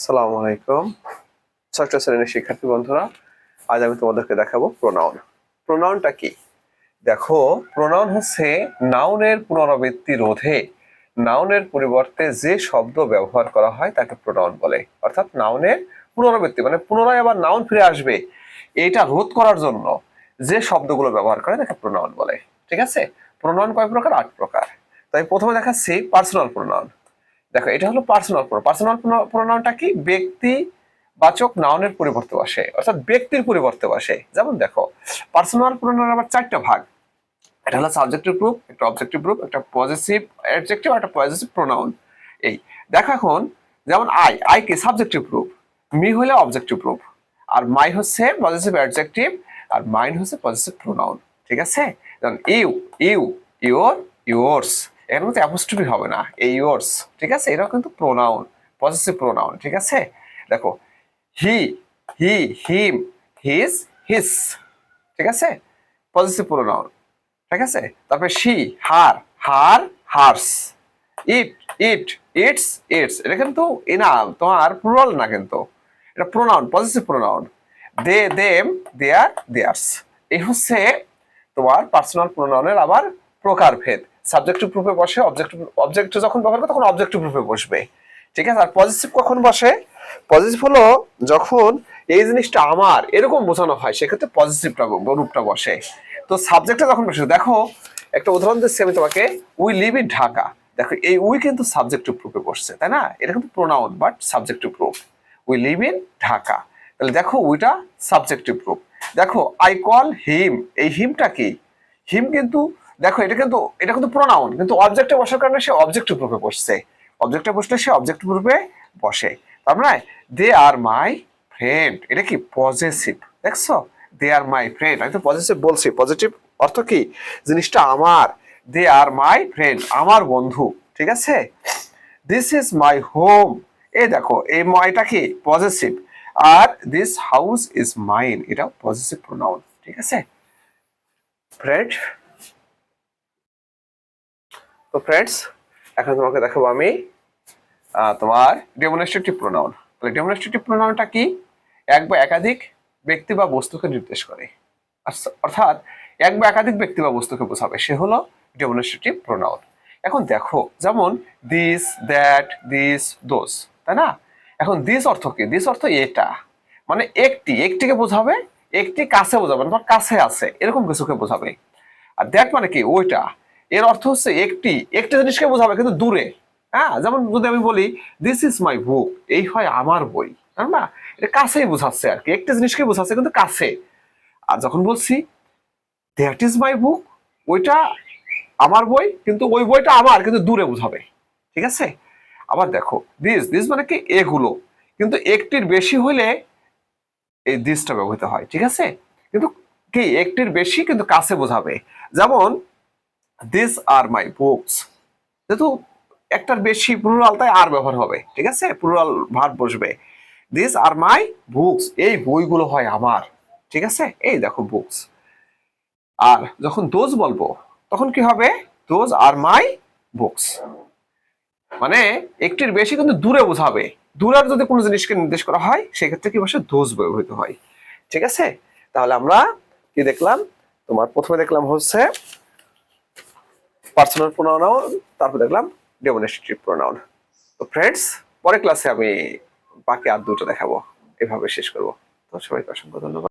আসসালামু আলাইকুম ষষ্ঠ শ্রেণীর শিক্ষার্থী বন্ধুরা, আজ আমি তোমাদেরকে দেখাবো প্রোনাউন। প্রোনাউনটা কি? দেখো, প্রোনাউন হচ্ছে নাউনের পুনরাবৃত্তি রোধে নাউনের পরিবর্তে যে শব্দ ব্যবহার করা হয় তাকে প্রোনাউন বলে। অর্থাৎ নাউনের পুনরাবৃত্তি মানে পুনরায় আবার নাউন ফিরে আসবে, এটা রোধ করার জন্য যে শব্দগুলো ব্যবহার করে তাকে প্রোনাউন বলে। ঠিক আছে? প্রোনাউন কয় প্রকার? 8 প্রকার। তাই প্রথমে দেখাচ্ছি পার্সোনাল প্রোনাউন। দেখো, এটা হলো পার্সোনাল প্রোনাউন। পার্সোনাল প্রোনাউনটা কি? ব্যক্তি বাচক নাউনের পরিবর্তে বসে, অর্থাৎ ব্যক্তির পরিবর্তে বসে। যেমন দেখো, পার্সোনাল প্রোনাউন আবার 4টা ভাগ। এটা হলো সাবজেক্টিভ গ্রুপ, একটা অবজেক্টিভ গ্রুপ, একটা পজিটিভ অ্যাডজেক্টিভ আর একটা পজিটিভ প্রোনাউন। এই দেখো এখন, যেমন আই কি? Subjective group. মি হলে অবজেক্টিভ গ্রুপ, আর মাই হচ্ছে পজিটিভ অ্যাডজেক্টিভ, আর মাইন হচ্ছে পজিটিভ প্রোনাউন। ঠিক আছে? যেমন ইউ, ইওর, ইয়োর্স, এর মধ্যে অ্যাপোস্ট্রফি হবে না, এই ইয়োর্স। ঠিক আছে? এটাও কিন্তু প্রোনাউন, পজিটিভ প্রোনাউন। ঠিক আছে? দেখো, হি, হিম, হিজ, হিস। ঠিক আছে? Positive pronoun. ঠিক আছে? তারপরে শি, হার্স। ইট, ইটস, এটা কিন্তু তোমার প্লুরাল না, কিন্তু এটা প্রোনাউন, পজিটিভ প্রোনাউন। দে, দেম, দেয়ার, দেয়ার্স। এই হচ্ছে তোমার পার্সোনাল প্রোনাউনের আবার প্রকারভেদ। সাবজেক্টিভ রূপে বসে, অবজেক্ট যখন ব্যবহার করে তখন অবজেক্টিভ রূপে বসবে। ঠিক আছে? আর পজিটিভ কখন বসে? পজিটিভ হলো যখন এই জিনিসটা আমার এরকম বোঝানো হয়, সেক্ষেত্রে পজিটিভটা রূপটা বসে। তো সাবজেক্টটা যখন বসে, দেখো একটা উদাহরণ দিচ্ছি আমি তোমাকে। We live in Dhaka. দেখো, এই উই কিন্তু সাবজেক্টিভ রূপে বসছে, তাই না? এটা কিন্তু প্রোনাউন বাট সাবজেক্টিভ রূপ। উই লিভ ইন ঢাকা, তাহলে দেখো উইটা সাবজেক্টিভ রূপ। দেখো, আই কল হিম, এই হিমটা কি? হিম কিন্তু দেখো, এটা কিন্তু প্রোনাউন, কিন্তু অবজেক্টে বসার কারণে সে অবজেক্টিভ রূপে বসছে। অবজেক্টে বসলে সে অবজেক্টিভ রূপে বসে। তার মানে দে আর মাই ফ্রেন্ড, এটা কি? পজিটিভ। দেখছো, দে আর মাই ফ্রেন্ড, আমি তো পজিটিভ বলছি। পজিটিভ অর্থ কি? জিনিসটা আমার। দে আর মাই ফ্রেন্ড, আমার বন্ধু। ঠিক আছে? দিস ইজ মাই হোম, এই দেখো এই মাইটা কি? পজিটিভ। আর দিস হাউস ইজ মাইন, এটা পজিটিভ প্রোনাউন। ঠিক আছে ফ্রেন্ড? তো ফ্রেন্ডস, এখন তোমাকে দেখাবো আমি তোমার ডেমনস্ট্রেটিভ প্রোনাউন। তাহলে ডেমনস্ট্রেটিভ প্রোনাউনটা কি? এক বা একাধিক ব্যক্তি বা বস্তুকে নির্দেশ করে। অর্থাৎ এক বা একাধিক ব্যক্তি বা বস্তুকে বোঝাবে, সে হলো ডেমনস্ট্রেটিভ প্রোনাউন। এখন দেখো, যেমন দিস, দ্যাট, দিস, দোজ, তাই না? এখন দিস অর্থ কি? দিস অর্থ এটা, মানে একটিকে বোঝাবে, একটি কাছে বোঝাবে, তোমার কাছে আছে এরকম কিছুকে বোঝাবে। আর দ্যাট মানে কি? ওইটা। এর অর্থ হচ্ছে একটি জিনিসকে বোঝাবে কিন্তু দূরে। হ্যাঁ, যেমন যদি আমি বলি দিস ইজ মাই বুক, এই হয় আমার বই, তাই না? এটা কাছেই বোঝাচ্ছে আর কি, একটি জিনিসকে বোঝাচ্ছে কিন্তু কাছে। আর যখন বলছি দ্যাট ইজ মাই বুক, ওইটা আমার বই, কিন্তু ওই বইটা আমার কিন্তু দূরে বোঝাবে। ঠিক আছে? আবার দেখো, দিস মানে কি? এগুলো, কিন্তু একটির বেশি হলে এই দিসটা ব্যবহৃত হয়। ঠিক আছে? কিন্তু কি? একটির বেশি কিন্তু কাছে বোঝাবে। যেমন দিস আর মাই বুকস, যেহেতু একটার বেশি প্লুরাল তাই আর ব্যবহার হবে। ঠিক আছে? প্লুরাল ভার্ব বসবে। দিস আর মাই বুকস, এই বইগুলো হয় আমার। ঠিক আছে? এই দেখো বুকস। আর যখন দোজ বলবো তখন কি হবে? দোজ আর মাই বুকস, মানে একটির বেশি কিন্তু দূরে বোঝাবে। দূরের যদি কোনো জিনিসকে নির্দেশ করা হয় সেক্ষেত্রে কি বসে? দোজ ব্যবহৃত হয়। ঠিক আছে? তাহলে আমরা কি দেখলাম? তোমার প্রথমে দেখলাম হচ্ছে পার্সোনাল প্রোনাউন, তারপর দেখলাম ডেমনস্ট্রেটিভ প্রোনাউন। তো ফ্রেন্ডস, পরের ক্লাসে আমি বাকি আর দুটো দেখাবো, এভাবে শেষ করবো। তো সবাইকে অসংখ্য ধন্যবাদ।